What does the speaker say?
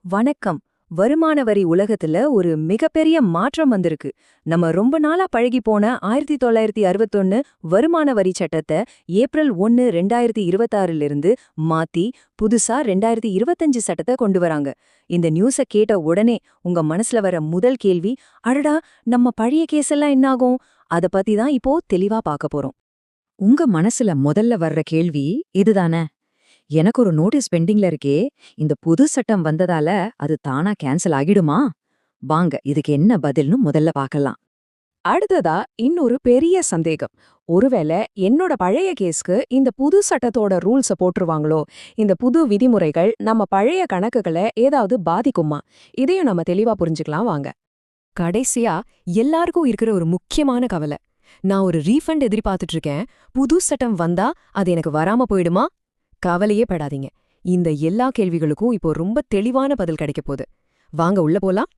வணக்கம். வருமான வரி உலகத்துல ஒரு மிகப்பெரிய மாற்றம் வந்திருக்கு. நம்ம ரொம்ப நாளா பழகி போன 1961 வருமான வரி சட்டத்தை ஏப்ரல் 1, 2026 இருந்து மாத்தி புதுசா 2025 சட்டத்தை கொண்டு வராங்க. இந்த நியூஸ கேட்ட உடனே உங்க மனசுல வர முதல் கேள்வி, அடடா, நம்ம பழைய கேஸெல்லாம் என்னாகும்? அத பத்தி தான் இப்போ தெளிவா பார்க்க போறோம். உங்க மனசுல முதல்ல வர்ற கேள்வி இதுதானே? எனக்கு ஒரு நோட்டீஸ் பெண்டிங்ல இருக்கே, இந்த புது சட்டம் வந்ததால அது தானா கேன்சல் ஆகிடுமா? வாங்க, இதுக்கு என்ன பதில்னு முதல்ல பார்க்கலாம். அடுத்ததா இன்னொரு பெரிய சந்தேகம். ஒருவேளை என்னோட பழைய கேஸ்க்கு இந்த புது சட்டத்தோட ரூல்ஸ போட்டுருவாங்களோ? இந்த புது விதிமுறைகள் நம்ம பழைய கணக்குகளை ஏதாவது பாதிக்குமா? இதையும் நம்ம தெளிவா புரிஞ்சுக்கலாம் வாங்க. கடைசியா எல்லாருக்கும் இருக்கிற ஒரு முக்கியமான கவலை. நான் ஒரு ரீஃபண்ட் எதிர்பார்த்துட்டு இருக்கேன். புது சட்டம் வந்தா அது எனக்கு வராம போயிடுமா? கவலையே படாதீங்க. இந்த எல்லா கேள்விகளுக்கும் இப்போ ரொம்ப தெளிவான பதில் கிடைக்க போகுது. வாங்க உள்ள போலாம்.